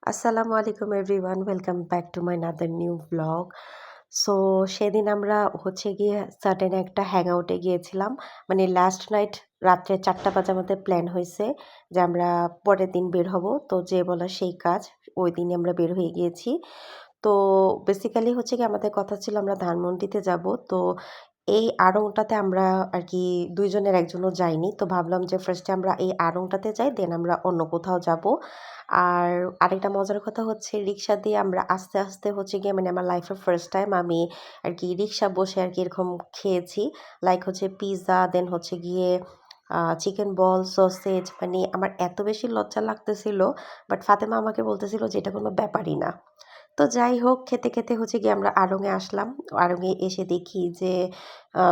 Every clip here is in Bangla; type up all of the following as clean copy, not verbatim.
আসসালামু আলাইকুম everyone welcome back to my another new blog. So সেদিন আমরা হচ্ছে গিয়ে সাডেন একটা হ্যাং আউটে গিয়েছিলাম। মানে লাস্ট নাইট রাত্রে ৪টা বাজে আমাদের প্ল্যান হয়েছে যে আমরা পরের দিন বের হব। তো যে বলা সেই কাজ। ওই দিনই আমরা বের হয়ে গিয়েছি। তো বেসিক্যালি হচ্ছে গিয়ে আমাদের কথা ছিল আমরা ধানমন্ডিতে যাব। তো এই আড়ংটাতে আমরা আরকি ২ জনের ১ জনও যাইনি। তো ভাবলাম যে ফার্স্টে আমরা এই আড়ংটাতে যাই, দেন আমরা অন্য কোথাও যাব। আর আরেকটা মজার কথা হচ্ছে রিক্সা দিয়ে আমরা আস্তে, আস্তে হচ্ছে গিয়ে মানে আমার লাইফে ফার্স্ট টাইম আমি আরকি রিক্সা বসে আরকি এরকম খেয়েছি। লাইক হচ্ছে পিজ্জা, দেন হচ্ছে গিয়ে চিকেন বল, সসেজ মানে আমার এত বেশি লজ্জা লাগতেছিল। বাট ফাতেমা আমাকে বলতেছিল যে এটা কোনো ব্যাপারই না। তো যাই হোক খেতে, খেতে হচ্ছে গিয়ে আমরা আড়ং এ আসলাম। আড়ং এ এসে দেখি যে আ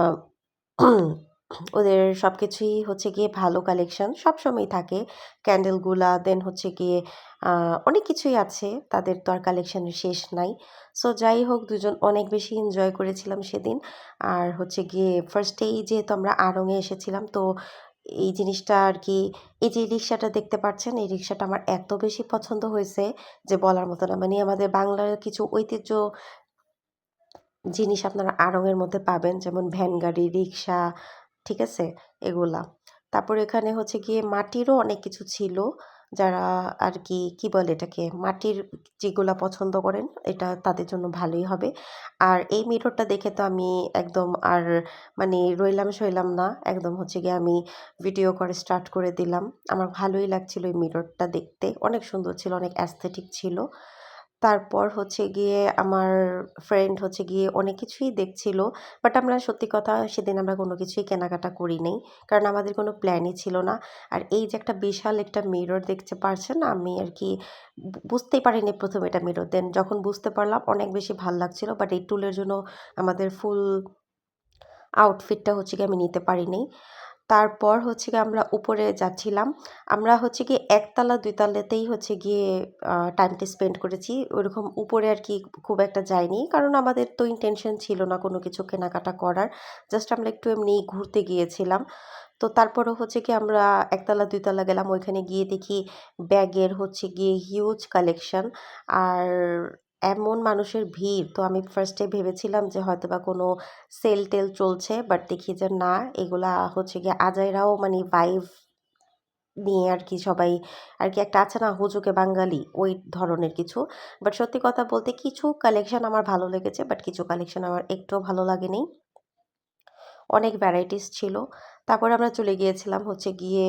ওদের সবকিছুই হচ্ছে গিয়ে ভালো কালেকশন সবসময়ই থাকে। ক্যান্ডেল গুলা দেন হচ্ছে গিয়ে আ অনেক কিছুই আছে। তাদের তো আর কালেকশনের শেষ নাই। সো যাই হোক ২ জন অনেক বেশি এনজয় করেছিলাম সেদিন। আর হচ্ছে গিয়ে ফার্স্ট এই যেহেতু আমরা আড়ং এ এসেছিলাম তো এই জিনিসটা আরকি এই যে রিক্সাটা দেখতে পাচ্ছেন এই রিক্সাটা আমার এত বেশি পছন্দ হয়েছে যে বলার মতো না। মানে আমাদের বাংলার কিছু ঐতিহ্য জিনিস আপনারা আড়ং-এর মধ্যে পাবেন। যেমন ভ্যান গাড়ি, রিক্সা, ঠিক আছে? এগুলা। তারপরে এখানে হচ্ছে গিয়ে মাটিরও অনেক কিছু ছিল। যারা আরকি কি বলে এটাকে? মাটির যেগুলা পছন্দ করেন, এটা তাদের জন্য ভালোই হবে। আর এই মিররটা দেখে তো আমি একদম আর মানে রইলাম-সইলাম না। একদম হচ্ছে গিয়ে আমি ভিডিও করা স্টার্ট করে দিলাম। আমার ভালোই লাগছিল এই মিররটা দেখতে। অনেক সুন্দর ছিল, অনেক অ্যাস্থেটিক ছিল। তারপর হচ্ছে গিয়ে আমার ফ্রেন্ড হচ্ছে গিয়ে অনেক কিছুই দেখছিল। বাট আমরা সত্যি কথা সেদিন আমরা কোনো কিছুই কেনাকাটা করি নাই। কারণ আমাদের কোনো প্ল্যানই ছিল না। আর এই যে একটা বিশাল একটা মিরর দেখতে পারছেন, আমি আরকি বুঝতেই পারিনি ১ম এটা মিরর। দেন যখন বুঝতে পারলাম অনেক বেশি ভাল লাগছিল। বাট এই টুলের জন্য আমাদের ফুল আউটফিটটা হচ্ছে গিয়ে আমি নিতে পারি নাই। তারপর হচ্ছে গিয়ে আমরা উপরে যাচ্ছিলাম। আমরা হচ্ছে গিয়ে ১ তালা ২ তালাতেই হচ্ছে গিয়ে টাইমটা স্পেন্ড করেছি। ওইরকম উপরে আরকি খুব একটা যাইনি। কারণ আমাদের তো ইনটেনশন ছিল না কোনো কিছু কেনাকাটা করার। জাস্ট আমরা একটু এমনি ঘুরতে গিয়েছিলাম। তো তারপরেও হচ্ছে গিয়ে আমরা ১ তালা ২ তালা গেলাম। ওইখানে গিয়ে দেখি ব্যাগের হচ্ছে গিয়ে হিউজ কালেকশন। আর এমন মানুষের ভিড় তো আমি ফার্স্ট এ ভেবেছিলাম যে হয়তোবা কোনো সেল-টেল চলছে। বাট দেখি যে না, এগুলা হচ্ছে গিয়ে আজাইরাও মানে ভাইব নিয়ে আরকি সবাই আরকি একটা আছে না হুজুগে বাঙালি ওই ধরনের কিছু। বাট সত্যি কথা বলতে কিছু কালেকশন আমার ভালো লেগেছে। বাট কিছু কালেকশন আমার একটুও ভালো লাগেনি। অনেক ভ্যারাইটিস ছিল। তারপরে আমরা চলে গিয়েছিলাম হচ্ছে গিয়ে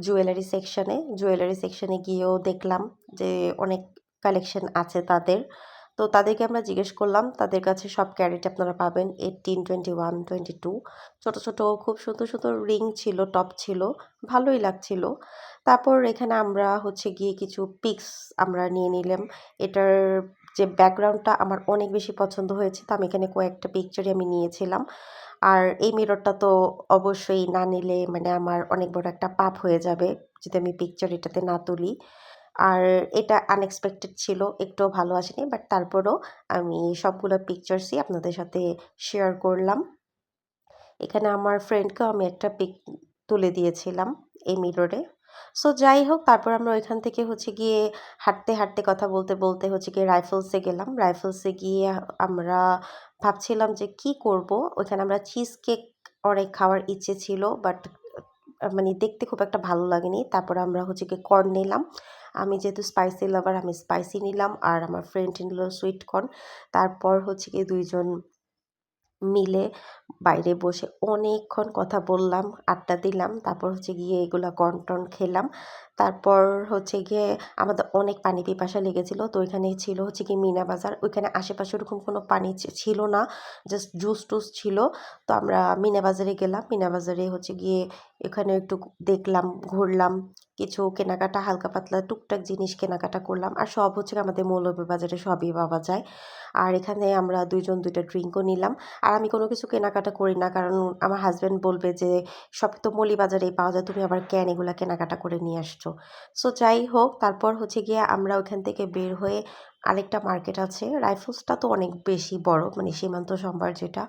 জুয়েলারি সেকশনে। জুয়েলারি সেকশনে গিয়েও দেখলাম যে অনেক কালেকশন আছে তাদের। তো তাদেরকে আমরা জিজ্ঞেস করলাম। তাদের কাছে সব ক্যারেট আপনারা পাবেন 18, 21, 22 ছোট, ছোট খুব সুন্দর, সুন্দর রিং ছিল, টপ ছিল। ভালোই লাগছিল। তারপর এখানে আমরা হচ্ছে গিয়ে কিছু পিকস আমরা নিয়ে নিলাম। এটার যে ব্যাকগ্রাউন্ডটা আমার অনেক বেশি পছন্দ হয়েছে। তো আমি এখানে কয়েকটা পিকচারই আমি নিয়েছিলাম। আর এই মিররটা তো অবশ্যই না নিলে মানে আমার অনেক বড় একটা পাপ হয়ে যাবে যদি আমি পিকচার এটাতে না তুলি। আর এটা আনএক্সপেক্টেড ছিল। একটুও ভালো আসেনি। বাট তারপরও আমি সবগুলো পিকচার্সই আপনাদের সাথে শেয়ার করলাম। এখানে আমার ফ্রেন্ডকেও আমি একটা পিক তুলে দিয়েছিলাম এই মিররে। সো যাই হোক তারপর আমরা ওইখান থেকে হচ্ছে গিয়ে হাঁটতে, হাঁটতে কথা বলতে, বলতে হচ্ছে গিয়ে রাইফেলসে গেলাম। রাইফেলসে গিয়ে আমরা ভাবছিলাম যে কি করব? ওইখানে আমরা চিজ কেক অনেক খাওয়ার ইচ্ছে ছিল। বাট মানে দেখতে খুব একটা ভালো লাগেনি। তারপরে আমরা হচ্ছে গিয়ে কর্ন নিলাম। আমি যেহেতু স্পাইসি লাভার আমি স্পাইসি নিলাম। আর আমার ফ্রেন্ড নিল সুইট কর্ন। তারপর হচ্ছে গিয়ে ২ জন মিলে বাইরে বসে অনেকক্ষণ কথা বললাম, আড্ডা দিলাম। তারপর হচ্ছে গিয়ে এগুলা কর্ন-টর্ন খেলাম। তারপর হচ্ছে গিয়ে আমাদের অনেক পানি পিপাসা লেগেছিল। তো ওইখানে ছিল হচ্ছে গিয়ে মিনা বাজার। ওইখানে আশেপাশে ওরকম কোনো পানি ছিল না। জাস্ট জুস-টুস ছিল। তো আমরা মিনা বাজারে গেলাম। মিনা বাজারে হচ্ছে গিয়ে এখানে একটু দেখলাম, ঘুরলাম। কিছু কেনাকাটা হালকা পাতলা টুকটাক জিনিস কেনাকাটা করলাম। আর সব হচ্ছে গিয়ে আমাদের মৌলভীবাজারে সবই পাওয়া যায়। আর এখানে আমরা ২ জন ২ টা ড্রিংকও নিলাম। আর আমি কোনো কিছু কেনাকাটা করি না। কারণ আমার হাসব্যান্ড বলবে যে, "সব তো মৌলভীবাজারেই পাওয়া যায়। তুমি আবার কেন এগুলা কেনাকাটা করে নিয়ে আসছো?" সো যাই হোক, তারপর হচ্ছে গিয়ে আমরা ওখান থেকে বের হয়ে আরেকটা মার্কেট আছে। রাইফেলসটা তো অনেক বেশি বড়। মানে সীমান্ত সম্ভার যেটা।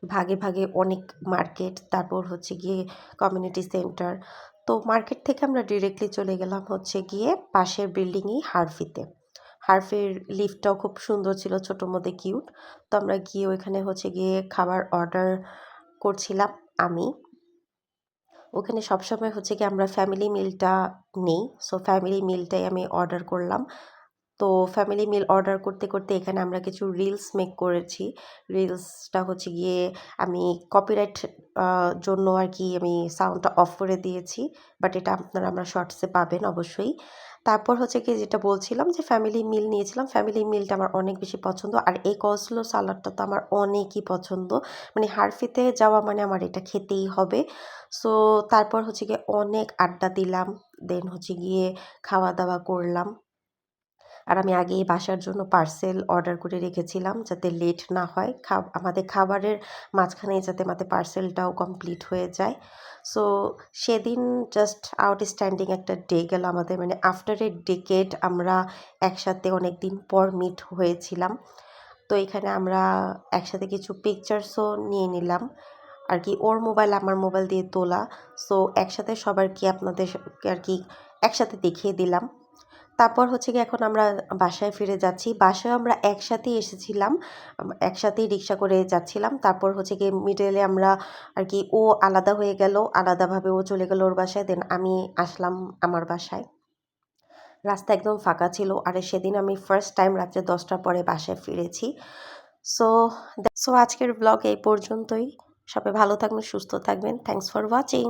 ভাগে, ভাগে অনেক মার্কেট। তারপর হচ্ছে গিয়ে কমিউনিটি সেন্টার। তো মার্কেট থেকে আমরা ডিরেক্টলি চলে গেলাম হচ্ছে গিয়ে পাশের বিল্ডিংয়েই হারফিতে। হারফির লিফটটাও খুব সুন্দর ছিল, ছোটোর মধ্যে কিউট। তো আমরা গিয়ে ওইখানে হচ্ছে গিয়ে খাবার অর্ডার করছিলাম আমি। ওখানে সবসময় হচ্ছে গিয়ে আমরা ফ্যামিলি মিলটা নেই। সো ফ্যামিলি মিলটাই আমি অর্ডার করলাম। তো ফ্যামিলি মিল অর্ডার করতে, করতে এখানে আমরা কিছু রিলস মেক করেছি। রিলসটা হচ্ছে গিয়ে আমি কপিরাইট জন্য আর কি আমি সাউন্ডটা অফ করে দিয়েছি। বাট এটা আপনারা আমরা শর্টসে পাবেন অবশ্যই। তারপর হচ্ছে গিয়ে যেটা বলছিলাম যে ফ্যামিলি মিল নিয়েছিলাম। ফ্যামিলি মিলটা আমার অনেক বেশি পছন্দ। আর এই কসলো সালাডটা তো আমার অনেকই পছন্দ। মানে হারফিতে যাওয়া মানে আমার এটা খেতেই হবে। সো তারপর হচ্ছে গিয়ে অনেক আড্ডা দিলাম। দেন হচ্ছে গিয়ে খাওয়া-দাওয়া করলাম। আর আমি আগেই বাসার জন্য পার্সেল অর্ডার করে রেখেছিলাম যাতে লেট না হয়। আমাদের খাবারের মাঝখানেই যাতে আমাদের পার্সেলটাও কমপ্লিট হয়ে যায়। সো সেদিন জাস্ট আউটস্ট্যান্ডিং একটা ডে গেল আমাদের, মানে আফটার এ ডিকেড আমরা একসাথে অনেক দিন পর মিট হয়েছিলাম। তো এখানে আমরা একসাথে কিছু পিকচার্সও নিয়ে নিলাম। আর কি ওর মোবাইল আমার মোবাইল দিয়ে তোলা। সো একসাথে সবারকে আপনাদের আর কি একসাথে দেখিয়ে দিলাম। তারপর হচ্ছে গিয়ে এখন আমরা বাসায় ফিরে যাচ্ছি। বাসায়ও আমরা একসাথেই এসেছিলাম। একসাথেই রিক্সা করে যাচ্ছিলাম। তারপর হচ্ছে গিয়ে মিডলে আমরা আর কি ও আলাদা হয়ে গেল। আলাদাভাবে ও চলে গেল ওর বাসায়। দেন আমি আসলাম আমার বাসায়। রাস্তা একদম ফাঁকা ছিল। আর সেদিন আমি ফার্স্ট টাইম রাত্রে ১০টার পরে বাসায় ফিরেছি। সো সো আজকের ব্লগ এই পর্যন্তই। সবাই ভালো থাকবেন, সুস্থ থাকবেন। Thanks for watching.